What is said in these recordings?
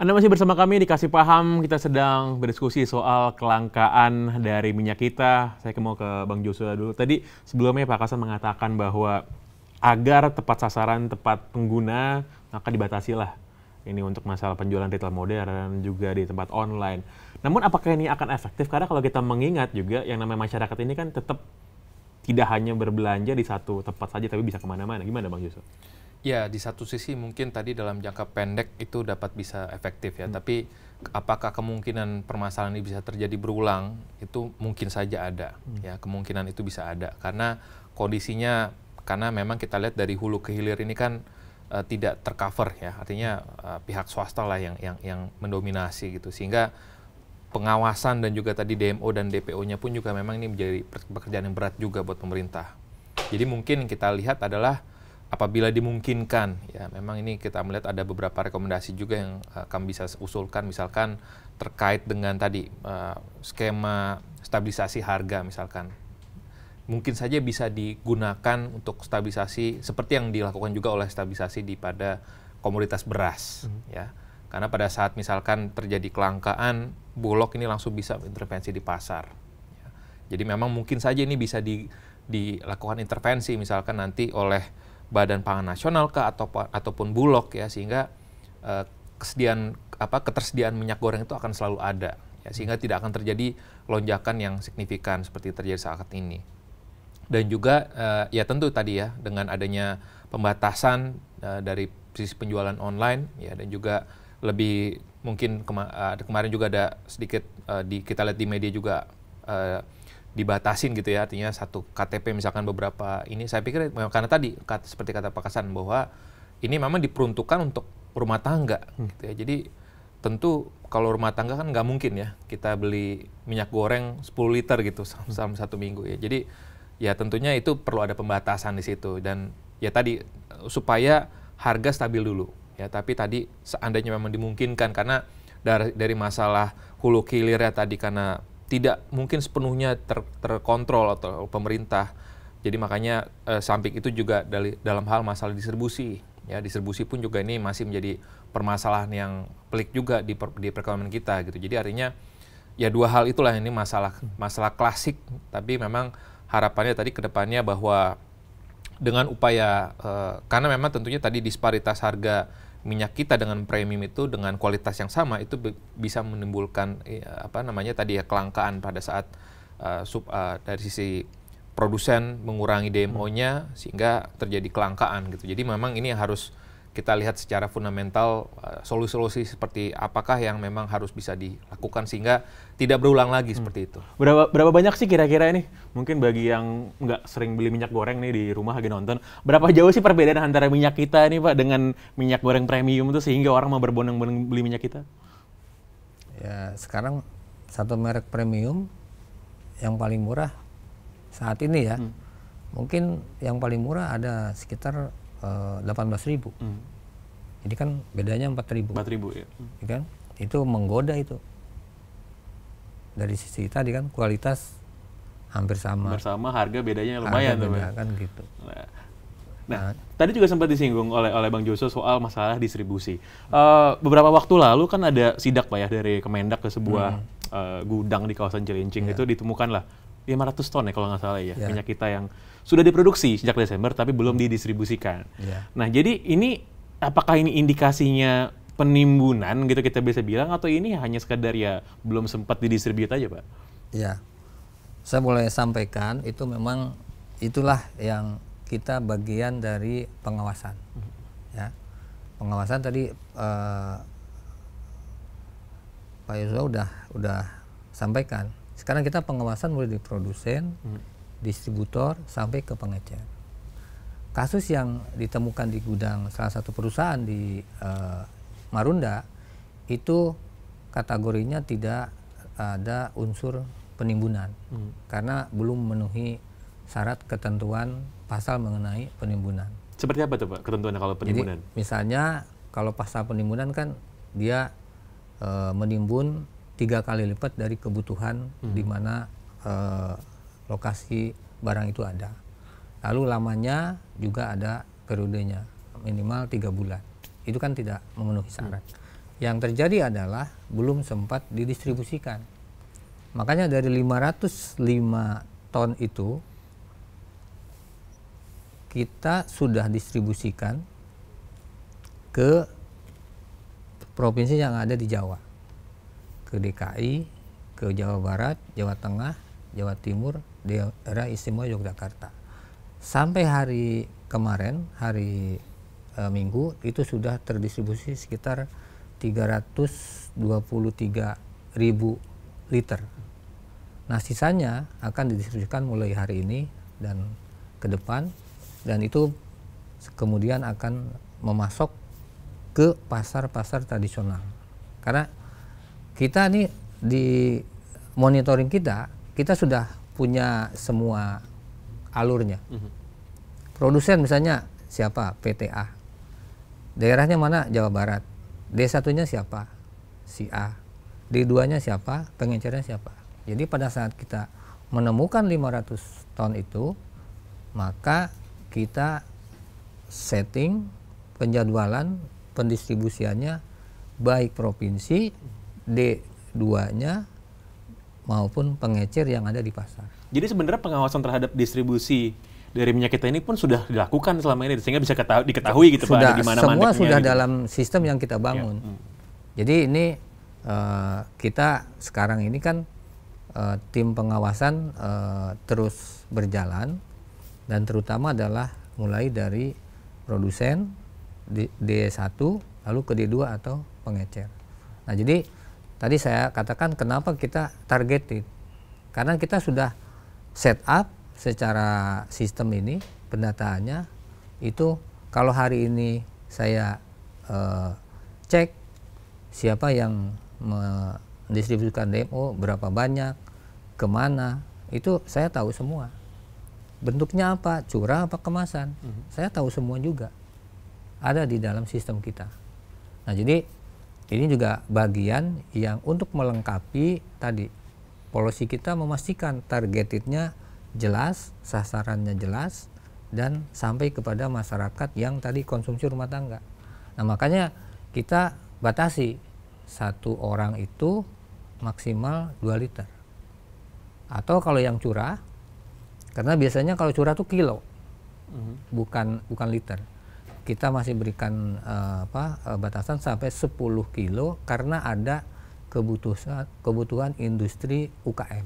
Anda masih bersama kami di Kasih Paham, kita sedang berdiskusi soal kelangkaan dari minyak kita. Saya mau ke Bang Joshua dulu. Tadi sebelumnya Pak Kasan mengatakan bahwa agar tepat sasaran, tepat pengguna, maka dibatasilah ini untuk masalah penjualan retail modern juga di tempat online. Namun apakah ini akan efektif? Karena kalau kita mengingat juga yang namanya masyarakat ini kan tetap tidak hanya berbelanja di satu tempat saja, tapi bisa kemana-mana. Gimana Bang Joshua? Ya, di satu sisi mungkin tadi dalam jangka pendek itu dapat bisa efektif ya, tapi apakah kemungkinan permasalahan ini bisa terjadi berulang, itu mungkin saja ada, ya kemungkinan itu bisa ada, karena kondisinya, karena memang kita lihat dari hulu ke hilir ini kan tidak tercover ya, artinya pihak swasta lah yang mendominasi gitu, sehingga pengawasan dan juga tadi DMO dan DPO-nya pun juga memang ini menjadi pekerjaan yang berat juga buat pemerintah. Jadi mungkin kita lihat adalah apabila dimungkinkan, ya memang ini kita melihat ada beberapa rekomendasi juga yang kami bisa usulkan, misalkan terkait dengan tadi skema stabilisasi harga misalkan. Mungkin saja bisa digunakan untuk stabilisasi seperti yang dilakukan juga oleh stabilisasi pada komoditas beras, ya. Karena pada saat misalkan terjadi kelangkaan, Bulog ini langsung bisa intervensi di pasar. Ya. Jadi memang mungkin saja ini bisa dilakukan intervensi misalkan nanti oleh Badan Pangan Nasional ataupun Bulog ya, sehingga ketersediaan minyak goreng itu akan selalu ada ya, sehingga tidak akan terjadi lonjakan yang signifikan seperti terjadi saat ini. Dan juga ya tentu tadi ya dengan adanya pembatasan dari sisi penjualan online ya, dan juga lebih mungkin kemarin juga ada sedikit kita lihat di media juga dibatasin gitu ya, artinya satu KTP misalkan beberapa ini, saya pikir karena tadi seperti kata Pak Kasan bahwa ini memang diperuntukkan untuk rumah tangga gitu ya. Jadi tentu kalau rumah tangga kan nggak mungkin ya kita beli minyak goreng 10 liter gitu selama satu minggu ya. Jadi ya tentunya itu perlu ada pembatasan di situ, dan ya tadi supaya harga stabil dulu ya. Tapi tadi seandainya memang dimungkinkan, karena dari masalah hulu hilirnya tadi karena tidak mungkin sepenuhnya terkontrol atau pemerintah. Jadi makanya samping itu juga dalam hal masalah distribusi. Ya, distribusi pun juga ini masih menjadi permasalahan yang pelik juga di perekonomian kita gitu. Jadi artinya ya dua hal itulah ini masalah klasik, tapi memang harapannya tadi ke depannya bahwa dengan upaya karena memang tentunya tadi disparitas harga minyak kita dengan premium itu dengan kualitas yang sama itu bisa menimbulkan tadi ya kelangkaan pada saat dari sisi produsen mengurangi DMO-nya sehingga terjadi kelangkaan gitu. Jadi memang ini harus kita lihat secara fundamental solusi-solusi seperti apakah yang memang harus bisa dilakukan sehingga tidak berulang lagi seperti itu. Berapa banyak sih kira-kira ini? Mungkin bagi yang nggak sering beli minyak goreng nih di rumah lagi nonton, berapa jauh sih perbedaan antara minyak kita nih Pak dengan minyak goreng premium itu sehingga orang mau berbondong-bondong beli minyak kita? Ya sekarang satu merek premium yang paling murah saat ini ya, mungkin yang paling murah ada sekitar 18.000. Jadi kan bedanya 4.000. 4.000 ya. Kan? Itu menggoda itu. Dari sisi tadi kan kualitas hampir sama. Hampir sama, harga bedanya lumayan tuh, kan gitu. Nah, tadi juga sempat disinggung oleh Bang Joshua soal masalah distribusi. Beberapa waktu lalu kan ada sidak Pak ya dari Kemendak ke sebuah gudang di kawasan Cilincing, itu ditemukanlah 500 ton ya kalau nggak salah ya, minyak kita yang sudah diproduksi sejak Desember tapi belum didistribusikan. Nah, jadi ini apakah ini indikasinya penimbunan gitu kita bisa bilang, atau ini hanya sekedar ya belum sempat didistribut aja Pak? Ya, saya boleh sampaikan itu memang itulah yang kita bagian dari pengawasan. Ya, pengawasan tadi Pak Yusuf udah sampaikan. Sekarang kita pengawasan mulai di produsen, distributor, sampai ke pengecer. Kasus yang ditemukan di gudang salah satu perusahaan di Marunda, itu kategorinya tidak ada unsur penimbunan, karena belum memenuhi syarat ketentuan pasal mengenai penimbunan. Seperti apa tuh Pak ketentuannya kalau penimbunan? Jadi, misalnya kalau pasal penimbunan kan dia menimbun 3 kali lipat dari kebutuhan di mana lokasi barang itu ada. Lalu lamanya juga ada periodenya, minimal 3 bulan. Itu kan tidak memenuhi syarat. Yang terjadi adalah belum sempat didistribusikan. Makanya dari 505 ton itu kita sudah distribusikan ke provinsi yang ada di Jawa, ke DKI, ke Jawa Barat, Jawa Tengah, Jawa Timur, daerah istimewa Yogyakarta. Sampai hari kemarin, hari Minggu, itu sudah terdistribusi sekitar 323.000 liter. Nah, sisanya akan didistribusikan mulai hari ini dan ke depan, dan itu kemudian akan memasok ke pasar-pasar tradisional. Karena kita nih di monitoring kita sudah punya semua alurnya. Produsen misalnya siapa? PTA. Daerahnya mana? Jawa Barat. D1-nya siapa? Si A. D2-nya siapa? Pengecernya siapa? Jadi pada saat kita menemukan 500 ton itu, maka kita setting penjadwalan pendistribusiannya baik provinsi, D2-nya maupun pengecer yang ada di pasar. Jadi sebenarnya pengawasan terhadap distribusi dari minyak kita ini pun sudah dilakukan selama ini, sehingga bisa diketahui gitu sudah, Pak, di mana semua sudah gitu. dalam sistem yang kita bangun. Ya. Jadi ini kita sekarang ini kan tim pengawasan terus berjalan, dan terutama adalah mulai dari produsen D1 lalu ke D2 atau pengecer. Nah, jadi tadi saya katakan kenapa kita targeted, karena kita sudah set up secara sistem ini pendataannya itu. Kalau hari ini saya cek siapa yang mendistribusikan DMO, berapa banyak, kemana, itu saya tahu semua. Bentuknya apa, curah apa kemasan, saya tahu semua juga. Ada di dalam sistem kita. Nah, jadi ini juga bagian yang untuk melengkapi tadi policy kita, memastikan targetednya jelas, sasarannya jelas, dan sampai kepada masyarakat yang tadi konsumsi rumah tangga. Nah, makanya kita batasi satu orang itu maksimal 2 liter. Atau kalau yang curah, karena biasanya kalau curah itu kilo, bukan liter. Kita masih berikan batasan sampai 10 kilo karena ada kebutuhan industri UKM.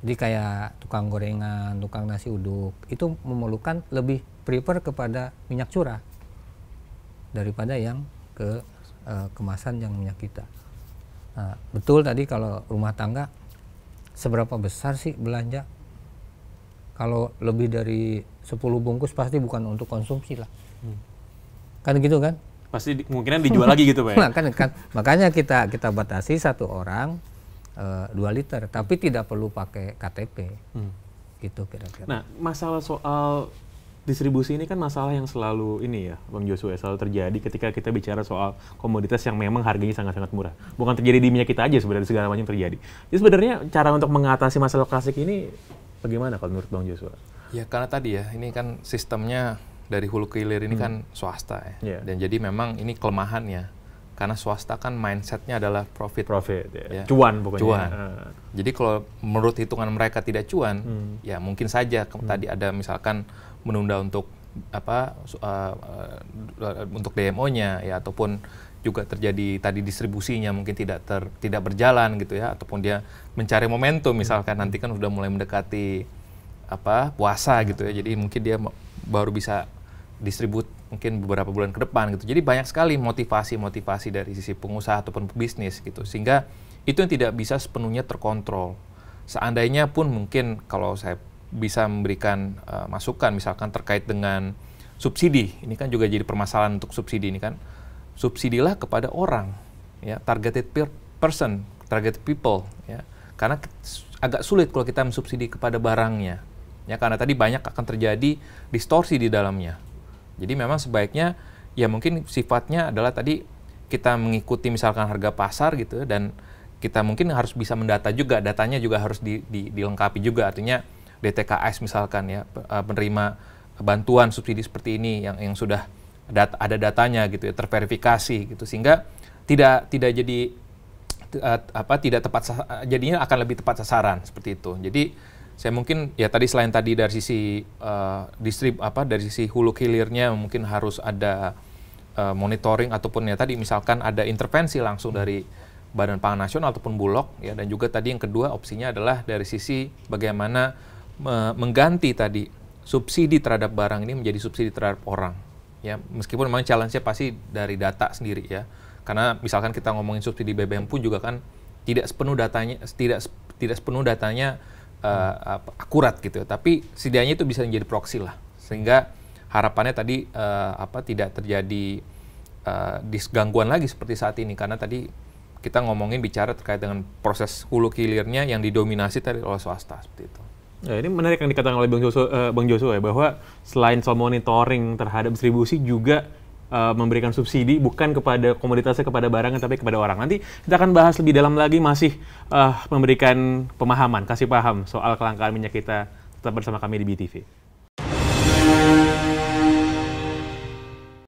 Jadi kayak tukang gorengan, tukang nasi uduk, itu memerlukan lebih prefer kepada minyak curah daripada yang kemasan yang minyak kita. Nah, betul tadi kalau rumah tangga, seberapa besar sih belanja? Kalau lebih dari 10 bungkus pasti bukan untuk konsumsi lah. Kan gitu kan? Pasti kemungkinan dijual lagi gitu Pak. Nah, kan, makanya kita batasi satu orang 2 liter, tapi tidak perlu pakai KTP. Gitu kira-kira. Nah, masalah soal distribusi ini kan masalah yang selalu ini ya, Bang Joshua, selalu terjadi ketika kita bicara soal komoditas yang memang harganya sangat-sangat murah. Bukan terjadi di minyak kita aja sebenarnya, segala macam terjadi. Jadi sebenarnya cara untuk mengatasi masalah klasik ini bagaimana kalau menurut Bang Joshua? Ya karena tadi ya, ini kan sistemnya dari hulu ke hilir ini kan swasta ya. Yeah. Dan jadi memang ini kelemahannya. Karena swasta kan mindsetnya adalah profit ya. Ya. Cuan pokoknya. Cuan. Jadi kalau menurut hitungan mereka tidak cuan, ya mungkin saja tadi ada misalkan menunda untuk untuk DMO-nya ya, ataupun juga terjadi tadi distribusinya mungkin tidak berjalan gitu ya, ataupun dia mencari momentum misalkan nanti kan sudah mulai mendekati puasa gitu ya. Jadi mungkin dia baru bisa distribut mungkin beberapa bulan ke depan gitu. Jadi banyak sekali motivasi dari sisi pengusaha ataupun pebisnis gitu. Sehingga itu yang tidak bisa sepenuhnya terkontrol. Seandainya pun mungkin kalau saya bisa memberikan masukan misalkan terkait dengan subsidi. Ini kan juga jadi permasalahan untuk subsidi ini kan. Subsidilah kepada orang ya, targeted person, targeted people ya. Karena agak sulit kalau kita mensubsidi kepada barangnya. Ya, karena tadi banyak akan terjadi distorsi di dalamnya. Jadi memang sebaiknya ya mungkin sifatnya adalah tadi kita mengikuti misalkan harga pasar gitu, dan kita mungkin harus bisa mendata juga, datanya juga harus dilengkapi juga, artinya DTKS misalkan ya, penerima bantuan subsidi seperti ini yang sudah ada datanya gitu ya, terverifikasi gitu, sehingga tidak jadi tidak tepat, jadinya akan lebih tepat sasaran seperti itu. Jadi saya mungkin ya tadi selain tadi dari sisi dari sisi hulu hilirnya mungkin harus ada monitoring ataupun ya tadi misalkan ada intervensi langsung dari Badan Pangan Nasional ataupun Bulog ya, dan juga tadi yang kedua opsinya adalah dari sisi bagaimana mengganti tadi subsidi terhadap barang ini menjadi subsidi terhadap orang ya, meskipun memang challenge-nya pasti dari data sendiri ya. Karena misalkan kita ngomongin subsidi BBM pun juga kan tidak sepenuh datanya akurat gitu. Tapi setidaknya itu bisa menjadi proxy lah. Sehingga harapannya tadi tidak terjadi gangguan lagi seperti saat ini. Karena tadi kita bicara terkait dengan proses hulu hilirnya yang didominasi tadi oleh swasta seperti itu. Ya, ini menarik yang dikatakan oleh Bang Joshua ya, bahwa selain soal monitoring terhadap distribusi juga memberikan subsidi bukan kepada komoditasnya, kepada barangnya, tapi kepada orang. Nanti kita akan bahas lebih dalam lagi, masih memberikan pemahaman, kasih paham soal kelangkaan minyak kita. Tetap bersama kami di BTV.